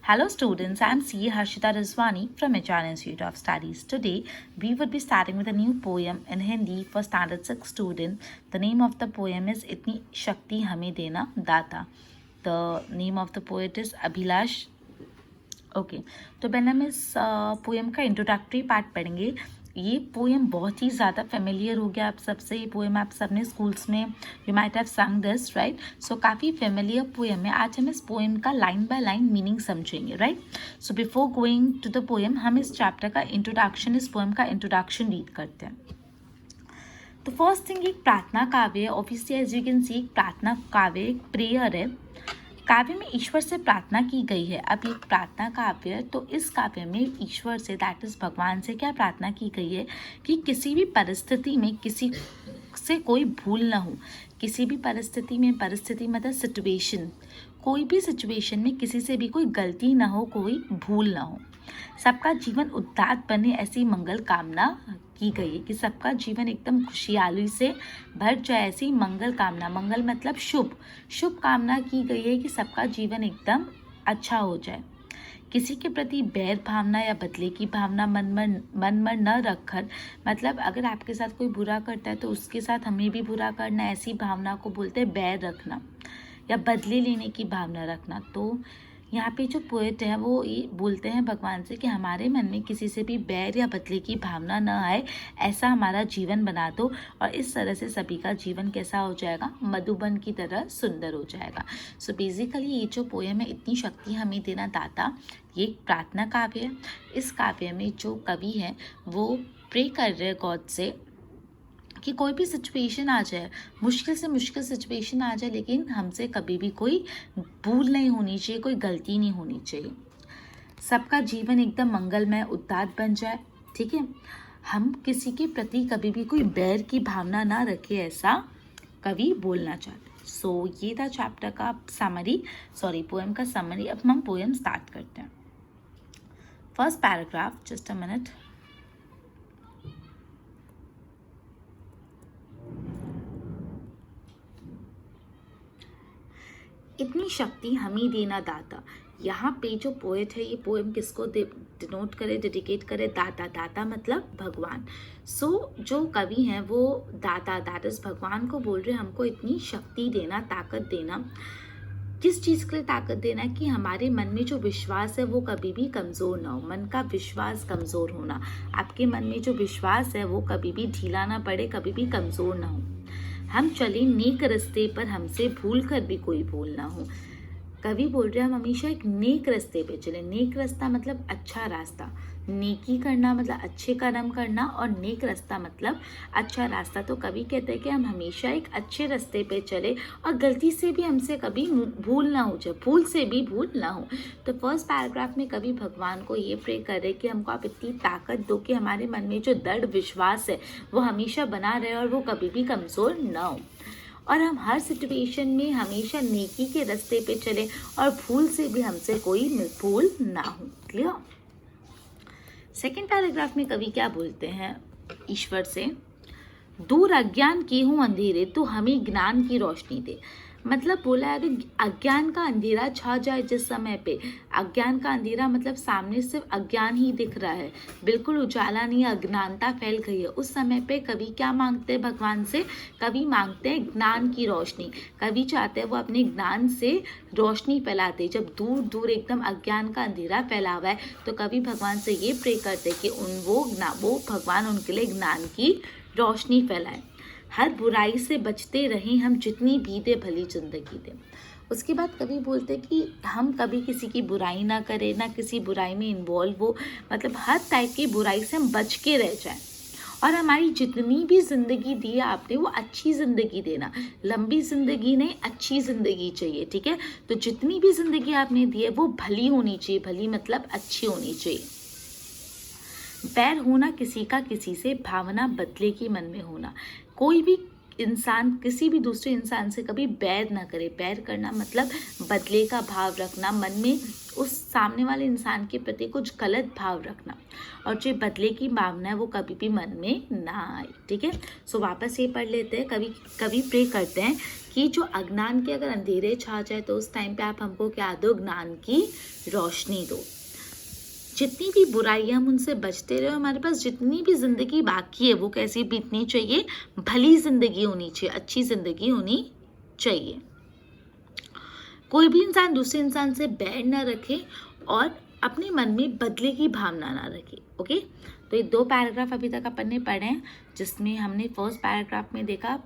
Hello students, I'm C. Harshita Rizwani from HR Institute of Studies. Today, we would be starting with a new poem in Hindi for Standard 6 student. The name of the poem is Itni Shakti Hame Dena Data. The name of the poet is Abhilash. Okay तो पहले हम इस poem का introductory part पढ़ेंगे। ये poem बहुत ही ज़्यादा familiar हो गया आप सबसे। ये पोएम आप सबने स्कूल्स में you might have sung this, right? So काफ़ी फेमिलियर पोएम है। आज हम इस पोएम का लाइन बाय लाइन मीनिंग समझेंगे, right? So before going to the poem, हम इस चैप्टर का इंट्रोडक्शन, इस पोएम का इंट्रोडक्शन रीड करते हैं। तो फर्स्ट थिंग, एक प्रार्थना काव्य है। Obviously as you can see, एक प्रार्थना काव्य, एक प्रेयर है। काव्य में ईश्वर से प्रार्थना की गई है। अब ये प्रार्थना काव्य है, तो इस काव्य में ईश्वर से, दैट इज भगवान से, क्या प्रार्थना की गई है कि किसी भी परिस्थिति में किसी से कोई भूल ना हो। किसी भी परिस्थिति में, परिस्थिति मतलब सिचुएशन, कोई भी सिचुएशन में किसी से भी कोई गलती ना हो, कोई भूल ना हो। सबका जीवन उदात्त बने, ऐसी मंगल कामना की गई है कि सबका जीवन एकदम खुशहाली से भर जाए, ऐसी मंगल कामना। मंगल मतलब शुभ, शुभ कामना की गई है कि सबका जीवन एकदम अच्छा हो जाए। किसी के प्रति बैर भावना या बदले की भावना मन में न रखकर, मतलब अगर आपके साथ कोई बुरा करता है तो उसके साथ हमें भी बुरा करना, ऐसी भावना को बोलते हैं बैर रखना या बदले लेने की भावना रखना। तो यहाँ पे जो पोएट है वो ये बोलते हैं भगवान से कि हमारे मन में किसी से भी बैर या बदले की भावना न आए, ऐसा हमारा जीवन बना दो, और इस तरह से सभी का जीवन कैसा हो जाएगा, मधुबन की तरह सुंदर हो जाएगा। सो बेसिकली ये जो पोएम है, इतनी शक्ति हमें देना दाता, ये एक प्रार्थना काव्य है। इस काव्य में जो कवि है वो प्रे कर रहे हैं गॉड से कि कोई भी सिचुएशन आ जाए, मुश्किल से मुश्किल सिचुएशन आ जाए, लेकिन हमसे कभी भी कोई भूल नहीं होनी चाहिए, कोई गलती नहीं होनी चाहिए। सबका जीवन एकदम मंगलमय उदात्त बन जाए, ठीक है? हम किसी के प्रति कभी भी कोई बैर की भावना ना रखे, ऐसा कवि बोलना चाहते। सो ये था चैप्टर का समरी, सॉरी पोएम का समरी। अब हम पोएम स्टार्ट करते हैं। First paragraph, just a minute. इतनी शक्ति हमें देना दाता। यहाँ पे जो पोएट है, ये पोएम किसको डिनोट करे, डेडिकेट करे? दाता। दाता मतलब भगवान। सो जो कवि हैं वो दाता, दैट इज भगवान को बोल रहे हैं हमको इतनी शक्ति देना, ताकत देना। किस चीज़ के लिए ताकत देना? कि हमारे मन में जो विश्वास है वो कभी भी कमज़ोर ना हो। मन का विश्वास कमज़ोर होना, आपके मन में जो विश्वास है वो कभी भी ढीला ना पड़े, कभी भी कमज़ोर ना हो। हम चले नेक रास्ते पर, हमसे भूल कर भी कोई भूल ना हो। कवि बोल रहे हैं हम हमेशा एक नेक रास्ते पे चले। नेक रास्ता मतलब अच्छा रास्ता, नेकी करना मतलब अच्छे कर्म करना, और नेक रास्ता मतलब अच्छा रास्ता। तो कवि कहते हैं कि हम हमेशा एक अच्छे रास्ते पे चले और गलती से भी हमसे कभी भूल ना हो जाए, भूल से भी भूल ना हो। तो फर्स्ट पैराग्राफ में कवि भगवान को ये प्रे कर रहे कि हमको आप इतनी ताकत दो कि हमारे मन में जो दृढ़ विश्वास है वो हमेशा बना रहे और वो कभी भी कमज़ोर ना हो, और हम हर सिचुएशन में हमेशा नेकी के रास्ते पे चले और भूल से भी हमसे कोई भूल ना हो। क्लियर? सेकेंड पैराग्राफ में कवि क्या बोलते हैं ईश्वर से? दूर अज्ञान की हूँ अंधेरे, तो हमें ज्ञान की रोशनी दे। मतलब बोला है अगर अज्ञान का अंधेरा छा जाए जिस समय पे, अज्ञान का अंधेरा मतलब सामने सिर्फ अज्ञान ही दिख रहा है, बिल्कुल उजाला नहीं, अज्ञानता फैल गई है, उस समय पे कवि क्या मांगते हैं भगवान से? कवि मांगते हैं ज्ञान की रोशनी। कवि चाहते हैं वो अपने ज्ञान से रोशनी फैलाते। जब दूर दूर एकदम अज्ञान का अंधेरा फैला हुआ है तो कवि भगवान से ये प्रे करते कि वो भगवान उनके लिए ज्ञान की रोशनी फैलाए। हर बुराई से बचते रहें हम, जितनी भी दे भली जिंदगी दे। उसके बाद कवि बोलते कि हम कभी किसी की बुराई ना करें, ना किसी बुराई में इन्वॉल्व हो, मतलब हर टाइप की बुराई से हम बच के रह जाएं, और हमारी जितनी भी ज़िंदगी दी है आपने वो अच्छी ज़िंदगी देना। लंबी ज़िंदगी नहीं, अच्छी ज़िंदगी चाहिए, ठीक है? तो जितनी भी ज़िंदगी आपने दी है वो भली होनी चाहिए। भली मतलब अच्छी होनी चाहिए। बैर होना किसी का किसी से, भावना बदले की मन में होना। कोई भी इंसान किसी भी दूसरे इंसान से कभी बैर ना करे। बैर करना मतलब बदले का भाव रखना, मन में उस सामने वाले इंसान के प्रति कुछ गलत भाव रखना, और जो बदले की भावना है वो कभी भी मन में ना आए, ठीक है? सो वापस ये पढ़ लेते हैं। कवि प्रे करते हैं कि जो अज्ञान के अगर अंधेरे छा जाए तो उस टाइम पे आप हमको क्या दो, ज्ञान की रोशनी दो। जितनी भी बुराइयां हम उनसे बचते रहे, हमारे पास जितनी भी जिंदगी बाकी है वो कैसी बीतनी चाहिए, भली जिंदगी होनी चाहिए, अच्छी जिंदगी होनी चाहिए। कोई भी इंसान दूसरे इंसान से बैर ना रखे और अपने मन में बदले की भावना ना रखे। ओके, तो ये 2 पैराग्राफ अभी तक अपन ने पढ़े हैं, जिसमें हमने फर्स्ट पैराग्राफ में देखा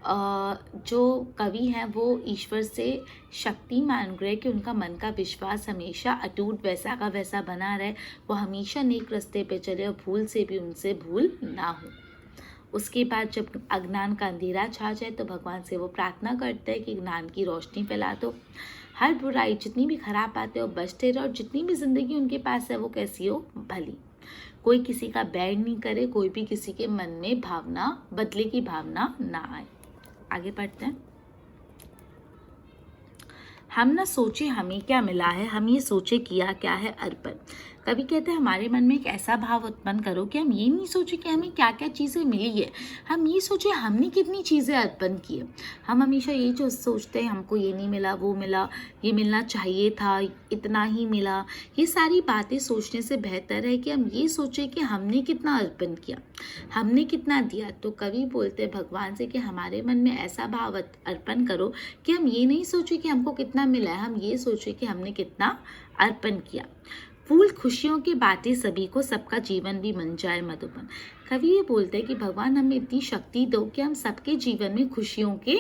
जो कवि हैं वो ईश्वर से शक्ति मांग रहे कि उनका मन का विश्वास हमेशा अटूट वैसा का वैसा बना रहे, वो हमेशा नेक रास्ते पे चले और भूल से भी उनसे भूल ना हो। उसके बाद जब अज्ञान का अंधेरा छा जाए तो भगवान से वो प्रार्थना करते हैं कि ज्ञान की रोशनी फैला दो, हर बुराई जितनी भी खराब बातें हो बचते रहे और जितनी भी जिंदगी उनके पास है वो कैसी हो, भली। कोई किसी का बैर नहीं करे, कोई भी किसी के मन में भावना बदले की भावना ना आए। आगे पढ़ते हैं। हम ना सोचे हमें क्या मिला है, हम ये सोचे किया क्या है अर्पण। कभी कहते हैं हमारे मन में एक ऐसा भाव उत्पन्न करो कि हम ये नहीं सोचे कि हमें क्या क्या चीज़ें मिली है, हम ये सोचे हमने कितनी चीज़ें अर्पण की है। हम हमेशा ये जो सोचते हैं हमको ये नहीं मिला, वो मिला, ये मिलना चाहिए था, इतना ही मिला। ये सारी बातें सोचने से बेहतर है कि हम ये सोचें कि हमने कितना अर्पण किया, हमने कितना दिया। तो कवि बोलते हैं भगवान से कि हमारे मन में ऐसा भाव अर्पण करो कि हम ये नहीं सोचे कि हमको कितना मिला है, हम ये सोचे कि हमने कितना अर्पण किया। फूल खुशियों की बातें सभी को, सबका जीवन भी बन जाए मधुबन। कवि ये बोलते हैं कि भगवान हमें इतनी शक्ति दो कि हम सबके जीवन में खुशियों के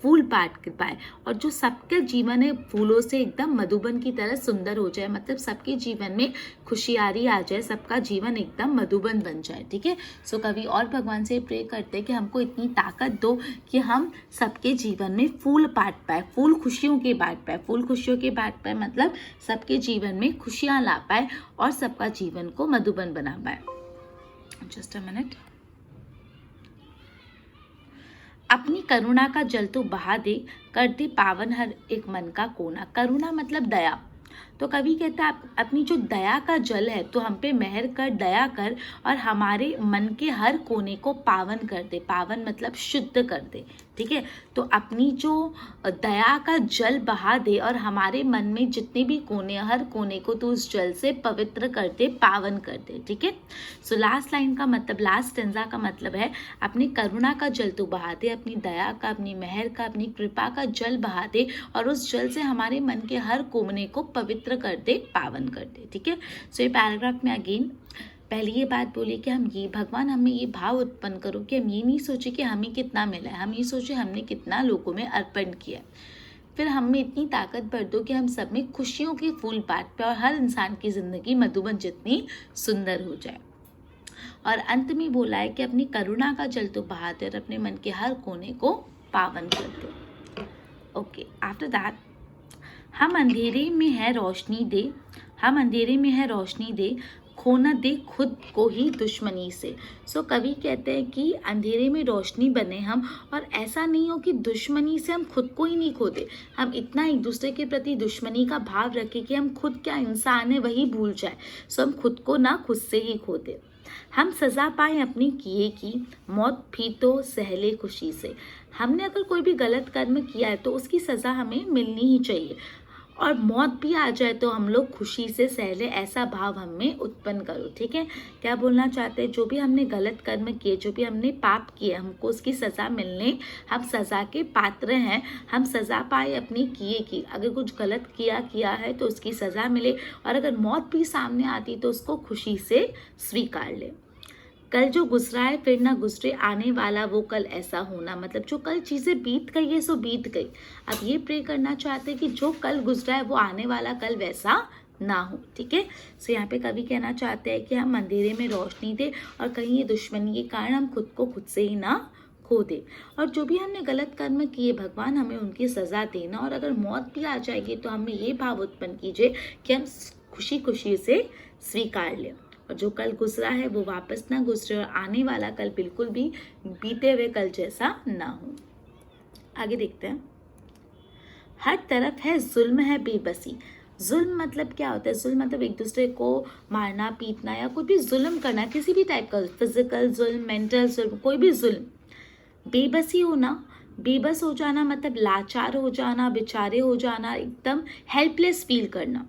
फूल बांट पाए और जो सबका जीवन है फूलों से एकदम मधुबन की तरह सुंदर हो जाए, मतलब सबके जीवन में खुशियारी आ जाए, सबका जीवन एकदम मधुबन बन जाए। ठीक है, सो कवि और भगवान से प्रे करते हैं कि हमको इतनी ताकत दो कि हम सबके जीवन में फूल बांट पाए, फूल खुशियों के बांट पाए, फूल खुशियों के बांट पाए मतलब सबके जीवन में खुशियाँ ला पाए और सबका जीवन को मधुबन बना पाए। Just a minute. अपनी करुणा का जल तो बहा दे, कर दे पावन हर एक मन का कोना। करुणा मतलब दया। तो कवि कहता है अपनी जो दया का जल है तो हम पे मेहर कर, दया कर और हमारे मन के हर कोने को पावन कर दे। पावन मतलब शुद्ध कर दे। ठीक है, तो अपनी जो दया का जल बहा दे और हमारे मन में जितने भी कोने, हर कोने को तो उस जल से पवित्र कर दे, पावन कर दे। ठीक है, सो लास्ट लाइन का मतलब, लास्ट स्टेंजा का मतलब है अपनी करुणा का जल तो बहा दे, अपनी दया का, अपनी मेहर का, अपनी कृपा का जल बहा दे और उस जल से हमारे मन के हर कोने को पवित्र कर दे, पावन कर दे। ठीक है, सो ये पैराग्राफ में अगेन पहले ये बात बोली कि हम ये भगवान हमें ये भाव उत्पन्न करो कि हम ये नहीं सोचे कि हमें कितना मिला है, हम ये सोचे हमने कितना लोगों में अर्पण किया। फिर हमें इतनी ताकत भर दो कि हम सब में खुशियों के फूल बांट पाए और हर इंसान की जिंदगी मधुबन जितनी सुंदर हो जाए। और अंत में बोला है कि अपनी करुणा का जल तो बहा दे और अपने मन के हर कोने को पावन कर दो। ओके, आफ्टर दैट हम अंधेरे में है रोशनी दे, हम अंधेरे में है रोशनी दे, खो न दे खुद को ही दुश्मनी से। सो कवि कहते हैं कि अंधेरे में रोशनी बने हम और ऐसा नहीं हो कि दुश्मनी से हम खुद को ही नहीं खो दे, हम इतना एक दूसरे के प्रति दुश्मनी का भाव रखें कि हम खुद क्या इंसान है वही भूल जाए। सो हम खुद को ना खुद से ही खो दे। हम सज़ा पाएँ अपनी किए की, मौत भी तो सहले खुशी से। हमने अगर कोई भी गलत कर्म किया है तो उसकी सज़ा हमें मिलनी ही चाहिए और मौत भी आ जाए तो हम लोग खुशी से सहले, ऐसा भाव हमें उत्पन्न करो। ठीक है, क्या बोलना चाहते हैं, जो भी हमने गलत कर्म किए, जो भी हमने पाप किए, हमको उसकी सज़ा मिलने, हम सज़ा के पात्र हैं। हम सज़ा पाए अपनी किए की, अगर कुछ गलत किया है तो उसकी सज़ा मिले और अगर मौत भी सामने आती तो उसको खुशी से स्वीकार ले। कल जो गुजरा है फिर ना गुजरे, आने वाला वो कल ऐसा होना। मतलब जो कल चीज़ें बीत गई है सो बीत गई। अब ये प्रे करना चाहते हैं कि जो कल गुजरा है वो आने वाला कल वैसा ना हो। ठीक है, सो यहाँ पे कवि कहना चाहते हैं कि हम अंधेरे में रोशनी दे और कहीं ये दुश्मनी के कारण हम खुद को खुद से ही ना खो दे। और जो भी हमने गलत कर्म किए भगवान हमें उनकी सज़ा देना और अगर मौत भी आ जाएगी तो हमें ये भाव उत्पन्न कीजिए कि हम खुशी खुशी से स्वीकार लें और जो कल गुजरा है वो वापस ना गुजरे और आने वाला कल बिल्कुल भी बीते हुए कल जैसा ना हो। आगे देखते हैं। हर तरफ है जुल्म है बेबसी। जुल्म मतलब क्या होता है, जुल्म मतलब एक दूसरे को मारना पीटना या कोई भी जुल्म करना, किसी भी टाइप का, फिजिकल जुल्म, मेंटल जुल्म, कोई भी जुल्म। बेबसी होना बेबस हो जाना मतलब लाचार हो जाना, बेचारे हो जाना, एकदम हेल्पलेस फील करना।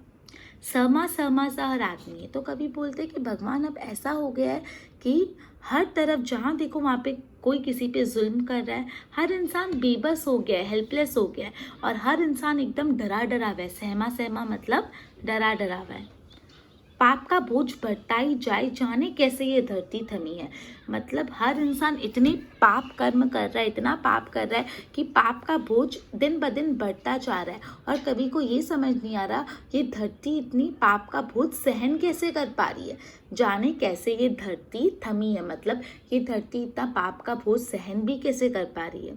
सहमा सहमा सा हर आदमी है। तो कभी बोलते हैं कि भगवान अब ऐसा हो गया है कि हर तरफ जहाँ देखो वहाँ पे कोई किसी पे जुल्म कर रहा है, हर इंसान बेबस हो गया है, हेल्पलेस हो गया है, और हर इंसान एकदम डरा डरा हुआ है। सहमा सहमा मतलब डरा डरा हुआ है। पाप का बोझ बढ़ता ही जाए, जाने कैसे ये धरती थमी है। मतलब हर इंसान इतने पाप कर्म कर रहा है, इतना पाप कर रहा है कि पाप का बोझ दिन ब दिन बढ़ता जा रहा है, और कभी को ये समझ नहीं आ रहा ये धरती इतनी पाप का बोझ सहन कैसे कर पा रही है, जाने कैसे ये धरती थमी है। मतलब ये धरती इतना पाप का बोझ सहन भी कैसे कर पा रही है।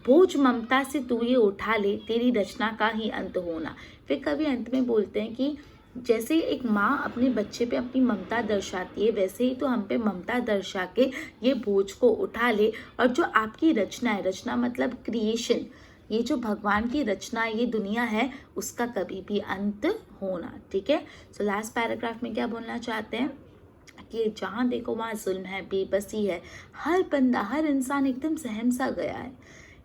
बोझ ममता से तू ये उठा ले, तेरी रचना का ही अंत होना। फिर कभी अंत में बोलते हैं कि जैसे एक माँ अपने बच्चे पे अपनी ममता दर्शाती है, वैसे ही तो हम पे ममता दर्शा के ये बोझ को उठा ले, और जो आपकी रचना है, रचना मतलब क्रिएशन, ये जो भगवान की रचना ये दुनिया है, उसका कभी भी अंत होना। ठीक है। सो लास्ट पैराग्राफ में क्या बोलना चाहते हैं कि जहाँ देखो वहाँ जुल्म है, बेबसी है, हर बंदा हर इंसान एकदम सहम सा गया है।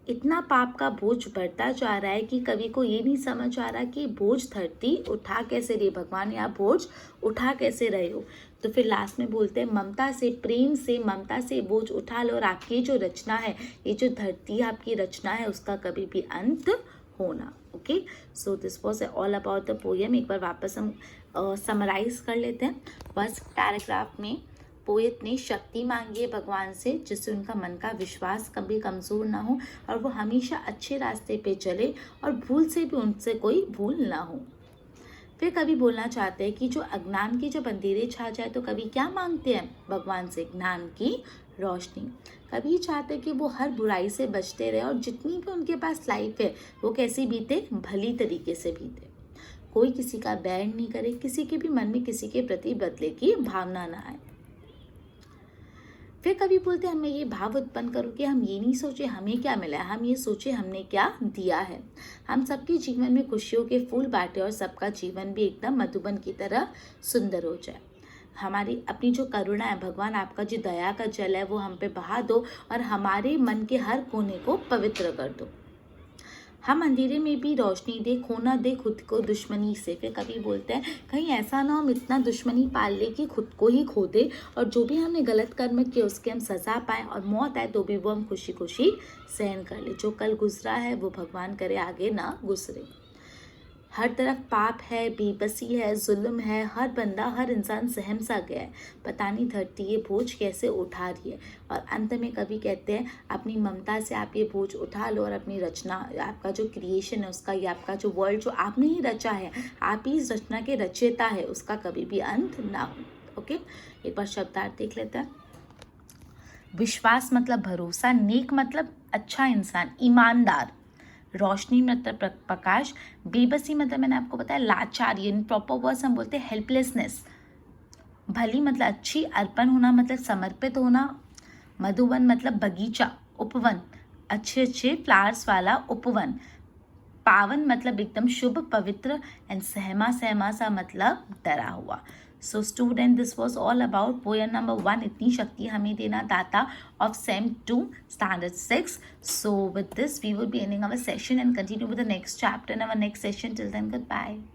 इतना पाप का बोझ बढ़ता जा रहा है कि कभी को ये नहीं समझ आ रहा कि बोझ धरती उठा कैसे रही, भगवान या बोझ उठा कैसे रहे हो। तो फिर लास्ट में बोलते हैं ममता से, प्रेम से, ममता से बोझ उठा लो, और आपकी जो रचना है, ये जो धरती आपकी रचना है, उसका कभी भी अंत होना। Okay, so this was all about the poem. एक बार वापस हम समराइज कर लेते हैं। फर्स्ट पैराग्राफ में पोएट ने शक्ति मांगी है भगवान से, जिससे उनका मन का विश्वास कभी कमज़ोर ना हो, और वो हमेशा अच्छे रास्ते पे चले, और भूल से भी उनसे कोई भूल ना हो। फिर कभी बोलना चाहते हैं कि जो अज्ञान की जब अंधेरे छा जाए तो कभी क्या मांगते हैं भगवान से, ज्ञान की रोशनी। कभी चाहते हैं कि वो हर बुराई से बचते रहे, और जितनी भी उनके पास लाइफ है वो कैसी बीते, भली तरीके से बीते। कोई किसी का बैर नहीं करे, किसी के भी मन में किसी के प्रति बदले की भावना ना आए। फिर कभी बोलते हैं हमें ये भाव उत्पन्न करो कि हम ये नहीं सोचे हमें क्या मिला है, हम ये सोचे हमने क्या दिया है। हम सबके जीवन में खुशियों के फूल बांटे, और सबका जीवन भी एकदम मधुबन की तरह सुंदर हो जाए। हमारी अपनी जो करुणा है, भगवान आपका जो दया का जल है वो हम पे बहा दो, और हमारे मन के हर कोने को पवित्र कर दो। हम अंधेरे में भी रोशनी दे, खोना दे खुद को दुश्मनी से। फिर कभी बोलते हैं कहीं ऐसा ना हम इतना दुश्मनी पाल ले कि खुद को ही खो दे, और जो भी हमने गलत कर्म किए उसके हम सजा पाएँ, और मौत आए तो भी वो हम खुशी खुशी सहन कर ले। जो कल गुजरा है वो भगवान करे आगे ना गुजरे। हर तरफ पाप है, बेबसी है, जुल्म है, हर बंदा हर इंसान सहम सा गया है। पता नहीं धरती ये बोझ कैसे उठा रही है। और अंत में कभी कहते हैं अपनी ममता से आप ये बोझ उठा लो, और अपनी रचना, आपका जो क्रिएशन है उसका, ये आपका जो वर्ल्ड जो आपने ही रचा है, आप ही इस रचना के रचयिता है, उसका कभी भी अंत ना हो। ओके, एक बार शब्दार्थ देख लेते हैं। विश्वास मतलब भरोसा, नेक मतलब अच्छा इंसान, ईमानदार, रोशनी मतलब प्रकाश, बेबसी मतलब मैंने आपको बताया लाचार, इन प्रॉपर वर्ड्स हम बोलते हैं हेल्पलेसनेस, भली मतलब अच्छी, अर्पण होना मतलब समर्पित होना, मधुवन मतलब बगीचा, उपवन अच्छे अच्छे फ्लावर्स वाला उपवन, पावन मतलब एकदम शुभ पवित्र, एंड सहमा सहमा सा मतलब डरा हुआ। So student, this was all about poem number 1, इतनी शक्ति हमें देना दाता, of SEM 2 standard 6. So with this we will be ending our session and continue with the next chapter in our next session. Till then, goodbye.